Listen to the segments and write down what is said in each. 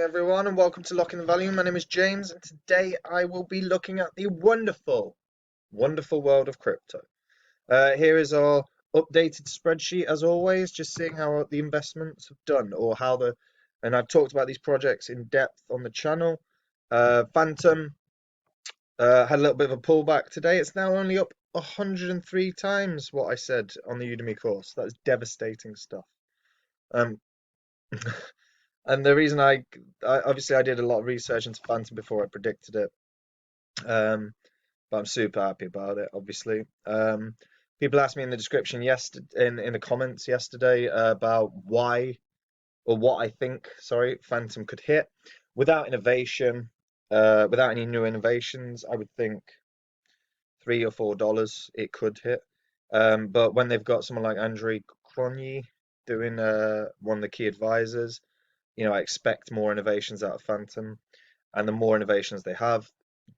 everyone, and welcome to Locking the Value. My name is James, and today I will be looking at the wonderful, wonderful world of crypto. Here is our updated spreadsheet, as always, just seeing how the investments have done, and I've talked about these projects in depth on the channel. Phantom had a little bit of a pullback today. It's now only up 103 times what I said on the Udemy course. That is devastating stuff. Um, And the reason I obviously I did a lot of research into Phantom before I predicted it, um, but I'm super happy about it. Obviously, people asked me in the description yesterday, in the comments yesterday, about why or what I think, sorry, Phantom could hit without innovation, without any new innovations. I would think $3 or $4 it could hit, but when they've got someone like Andrew Cronje doing one of the key advisors. I expect more innovations out of Phantom, and the more innovations they have,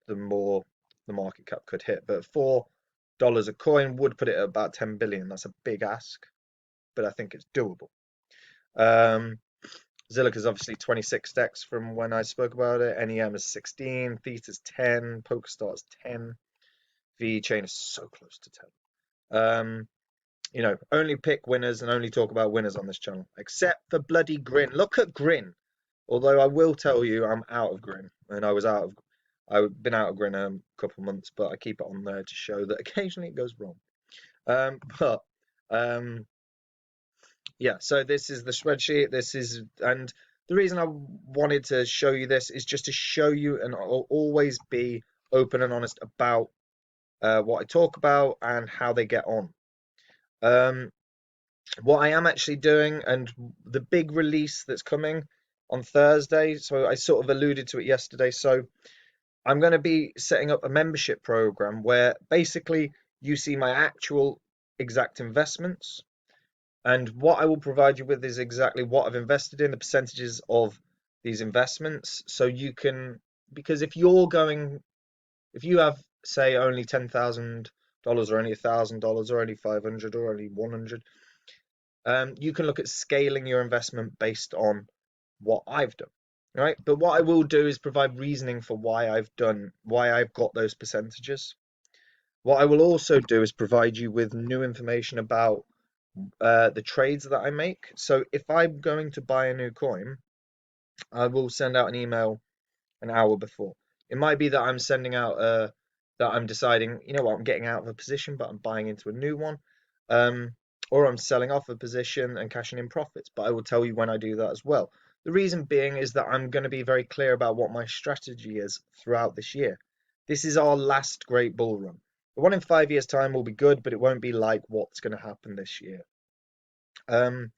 the more the market cap could hit. But $4 a coin would put it at about 10 billion. That's a big ask, but I think it's doable. Zilliq is obviously 26 decks from when I spoke about it. NEM is 16, Theta's 10, PokerStar's 10, VeChain is so close to 10. Only pick winners and only talk about winners on this channel, except for bloody Grin. Look at Grin. Although I will tell you, I'm out of Grin, and I've been out of Grin a couple months, but I keep it on there to show that occasionally it goes wrong. But yeah, so this is the spreadsheet. And the reason I wanted to show you this is just to show you, and I'll always be open and honest about what I talk about and how they get on. What I am actually doing, and the big release that's coming on Thursday, so I sort of alluded to it yesterday. So I'm going to be setting up a membership program where basically you see my actual exact investments, and what I will provide you with is exactly what I've invested in, the percentages of these investments. So you can, because if you have, say, only $10,000 or only $1,000 or only 500 or only 100, you can look at scaling your investment based on what I've done, right? But what I will do is provide reasoning for why I've got those percentages. What I will also do is provide you with new information about the trades that I make. So if I'm going to buy a new coin, I will send out an email an hour before. It might be that I'm sending out that I'm deciding, you know what, I'm getting out of a position, but I'm buying into a new one. Or I'm selling off a position and cashing in profits, but I will tell you when I do that as well. The reason being is that I'm going to be very clear about what my strategy is throughout this year. This is our last great bull run. The one in 5 years' time will be good, but it won't be like what's going to happen this year. And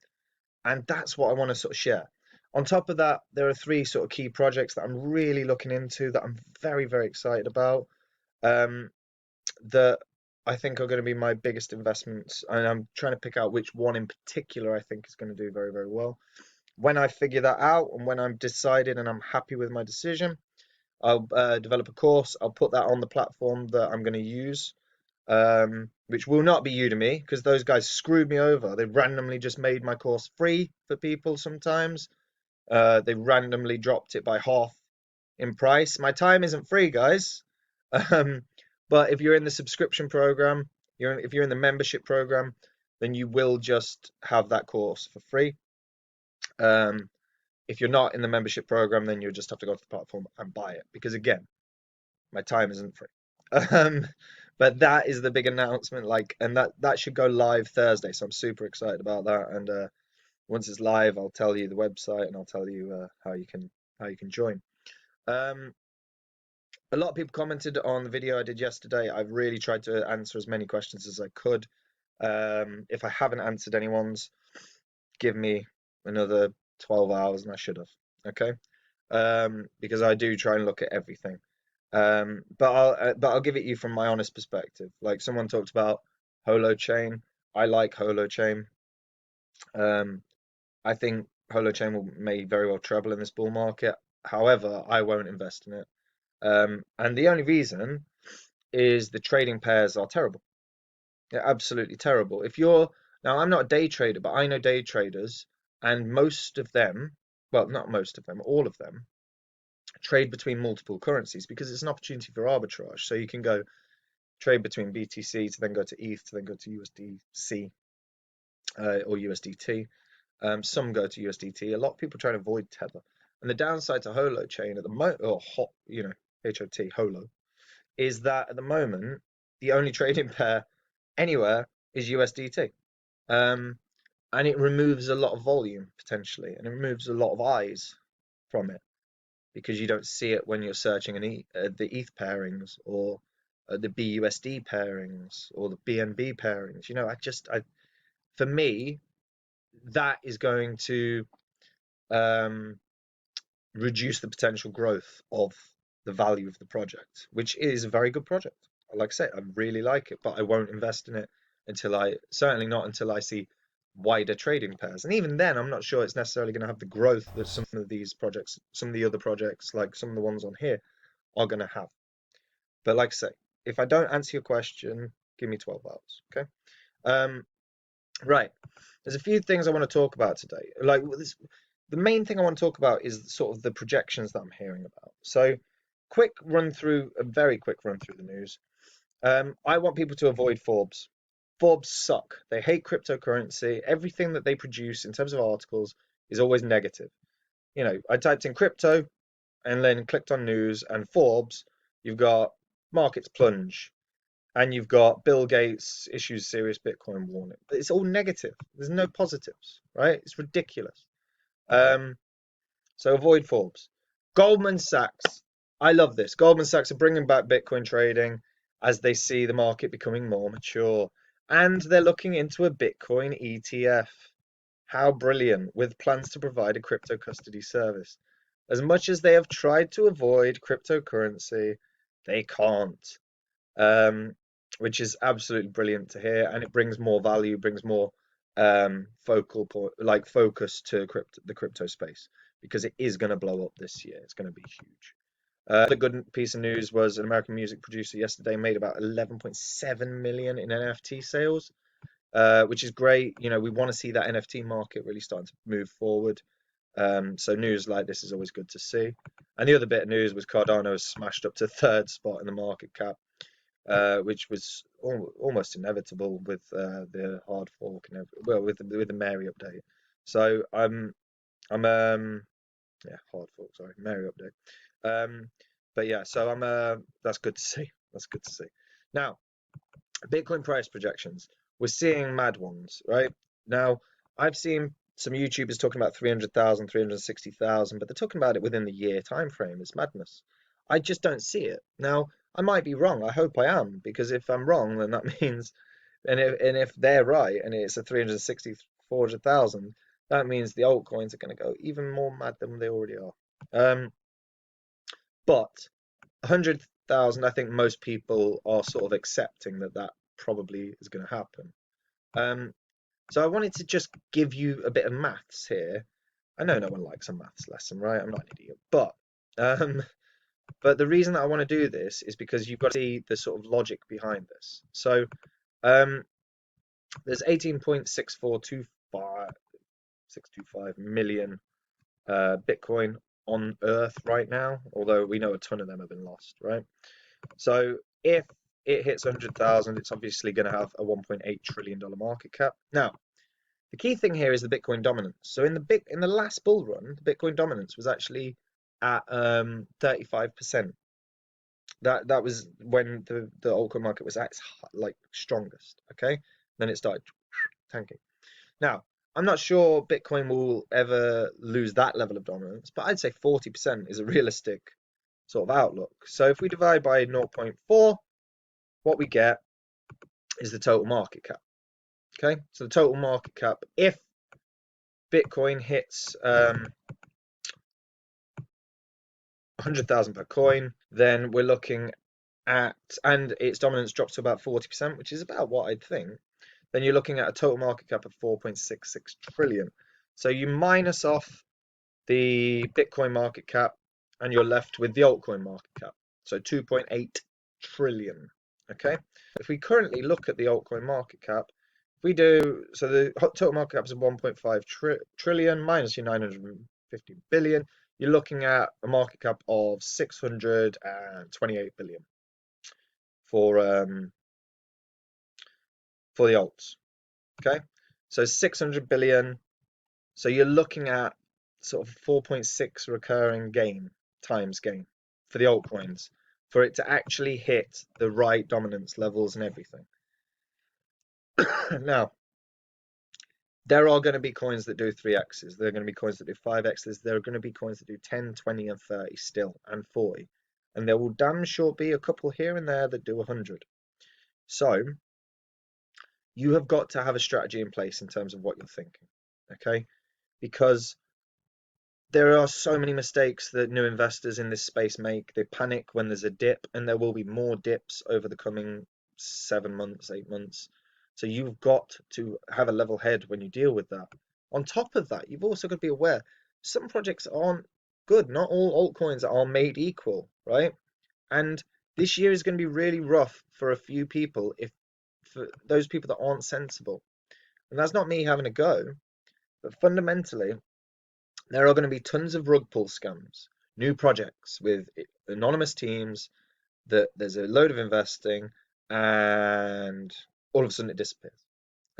that's what I want to sort of share. On top of that, there are three sort of key projects that I'm really looking into that I'm very, very excited about. That I think are going to be my biggest investments, and I'm trying to pick out which one in particular I think is going to do very, very well. When I figure that out and when I'm decided and I'm happy with my decision, I'll develop a course. I'll put that on the platform that I'm going to use, which will not be Udemy because those guys screwed me over. They randomly just made my course free for people sometimes. They randomly dropped it by half in price. My time isn't free, guys. But if you're in the subscription program, if you're in the membership program, then you will just have that course for free. If you're not in the membership program, then you'll just have to go to the platform and buy it because again, my time isn't free. But that is the big announcement, and that should go live Thursday, so I'm super excited about that. And once it's live, I'll tell you the website and I'll tell you how you can join. A lot of people commented on the video I did yesterday. I've really tried to answer as many questions as I could. If I haven't answered anyone's, give me another 12 hours and I should have. Okay? Because I do try and look at everything. But I'll give it you from my honest perspective. Like someone talked about Holochain. I like Holochain. I think Holochain may very well treble in this bull market. However, I won't invest in it. And the only reason is the trading pairs are terrible. They're absolutely terrible. Now I'm not a day trader, but I know day traders, and most of them well, not most of them, all of them, trade between multiple currencies because it's an opportunity for arbitrage. So you can go trade between BTC to then go to ETH to then go to USDC or USDT. Some go to USDT. A lot of people try to avoid Tether. And the downside to Holo chain at the moment, or HOT, Holo, is that at the moment the only trading pair anywhere is USDT. And it removes a lot of volume potentially, and it removes a lot of eyes from it because you don't see it when you're searching the ETH pairings or the BUSD pairings or the BNB pairings. For me, that is going to um, reduce the potential growth of the value of the project, which is a very good project. Like I say, I really like it, but I won't invest in it certainly not until I see wider trading pairs. And even then, I'm not sure it's necessarily going to have the growth that some of these projects, some of the other projects, like some of the ones on here, are going to have. But like I say, if I don't answer your question, give me 12 hours, okay? Right. There's a few things I want to talk about today. The main thing I want to talk about is sort of the projections that I'm hearing about. So, a very quick run through the news. I want people to avoid Forbes. Forbes suck. They hate cryptocurrency. Everything that they produce in terms of articles is always negative. I typed in crypto and then clicked on news, and Forbes, you've got markets plunge, and you've got Bill Gates issues serious Bitcoin warning. But it's all negative. There's no positives, right? It's ridiculous. Um, so avoid Forbes. Goldman Sachs. I love this. Goldman Sachs are bringing back Bitcoin trading as they see the market becoming more mature. And they're looking into a Bitcoin ETF. How brilliant, with plans to provide a crypto custody service. As much as they have tried to avoid cryptocurrency, they can't. Which is absolutely brilliant to hear, and it brings more value, brings more focal point, like focus to the crypto space because it is going to blow up this year. It's going to be huge. The good piece of news was an American music producer yesterday made about 11.7 million in NFT sales, which is great. We want to see that NFT market really starting to move forward. So news like this is always good to see. And the other bit of news was Cardano has smashed up to third spot in the market cap, which was almost inevitable with the hard fork and with the Mary update. So hard fork, sorry, Mary update. But yeah, so that's good to see. That's good to see. Now, Bitcoin price projections. We're seeing mad ones, right? Now, I've seen some YouTubers talking about 300,000, 360,000, but they're talking about it within the year time frame. It's madness. I just don't see it. Now, I might be wrong. I hope I am, because if I'm wrong, then that means, and if they're right, and it's a 360, 400,000, that means the altcoins are going to go even more mad than they already are. But 100,000, I think most people are sort of accepting that probably is going to happen. So I wanted to just give you a bit of maths here. I know no one likes a maths lesson, right? I'm not an idiot, but the reason that I want to do this is because you've got to see the sort of logic behind this. So there's 18.625 million Bitcoin on Earth right now, although we know a ton of them have been lost, right? So if it hits 100,000, it's obviously going to have a $1.8 trillion market cap. Now, the key thing here is the Bitcoin dominance. So in the last bull run, the Bitcoin dominance was actually at 35%. That was when the altcoin market was at its strongest. Okay, then it started tanking. Now, I'm not sure Bitcoin will ever lose that level of dominance, but I'd say 40% is a realistic sort of outlook. So if we divide by 0.4, what we get is the total market cap. Okay, so the total market cap, if Bitcoin hits 100,000 per coin, then we're looking at, and its dominance drops to about 40%, which is about what I'd think, then you're looking at a total market cap of 4.66 trillion. So you minus off the Bitcoin market cap and you're left with the altcoin market cap. So 2.8 trillion. Okay. If we currently look at the altcoin market cap, so the total market cap is 1.5 trillion minus your 950 250 billion. You're looking at a market cap of 628 billion for the alts. Okay, so 600 billion. So you're looking at sort of 4.6 recurring times gain for the altcoins for it to actually hit the right dominance levels and everything. Now, there are going to be coins that do 3x's. There are going to be coins that do 5x's. There are going to be coins that do 10, 20, and 30 still, and 40. And there will damn sure be a couple here and there that do 100. So you have got to have a strategy in place in terms of what you're thinking, okay? Because there are so many mistakes that new investors in this space make. They panic when there's a dip, and there will be more dips over the coming 7 months, 8 months. So you've got to have a level head when you deal with that. On top of that, you've also got to be aware some projects aren't good. Not all altcoins are made equal, right? And this year is going to be really rough for a few people, if for those people that aren't sensible. And that's not me having a go, but fundamentally, there are going to be tons of rug pull scams, new projects with anonymous teams that there's a load of investing and all of a sudden it disappears.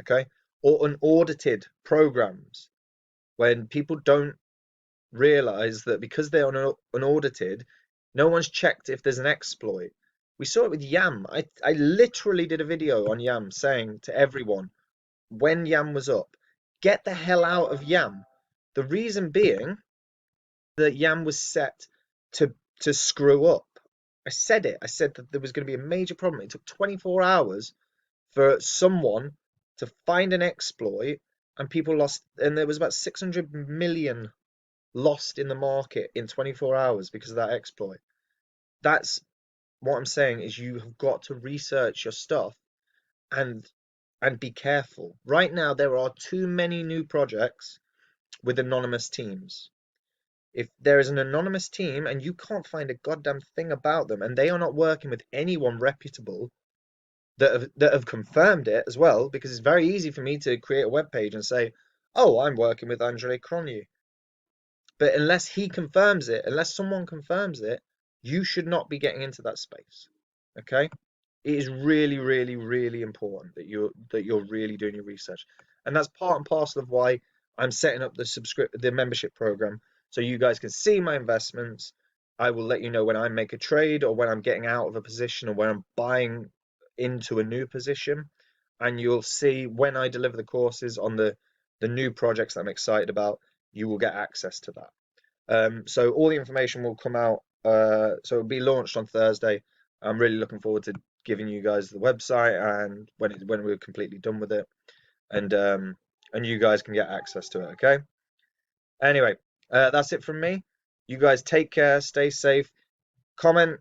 Okay? Or unaudited programs when people don't realize that because they are unaudited, no one's checked if there's an exploit. We saw it with Yam. I literally did a video on Yam saying to everyone when Yam was up, get the hell out of Yam. The reason being that Yam was set to screw up. I said it. I said that there was going to be a major problem. It took 24 hours for someone to find an exploit, and people lost, and there was about 600 million lost in the market in 24 hours because of that exploit. That's what I'm saying is you have got to research your stuff and be careful. Right now, there are too many new projects with anonymous teams. If there is an anonymous team and you can't find a goddamn thing about them, and they are not working with anyone reputable that have confirmed it as well, because it's very easy for me to create a web page and say, "Oh, I'm working with Andrei Cronje," but unless he confirms it, unless someone confirms it, you should not be getting into that space. Okay? It is really, really, really important that you're really doing your research, and that's part and parcel of why I'm setting up the membership program so you guys can see my investments. I will let you know when I make a trade or when I'm getting out of a position or when I'm buying into a new position, and you'll see when I deliver the courses on the new projects that I'm excited about. You will get access to that. So all the information will come out. So it'll be launched on Thursday. I'm really looking forward to giving you guys the website and when we're completely done with it, and you guys can get access to it. Okay. Anyway, that's it from me. You guys take care, stay safe. Comment,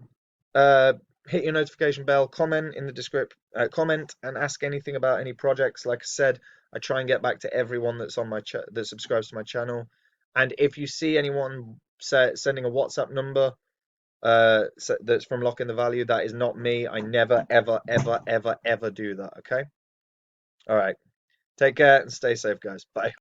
uh, hit your notification bell. Comment in the comment and ask anything about any projects. Like I said, I try and get back to everyone that's on my that subscribes to my channel. And if you see anyone sending a WhatsApp number that's from Lock in the Value, that is not me. I never, ever, ever, ever, ever do that. Okay. All right. Take care and stay safe, guys. Bye.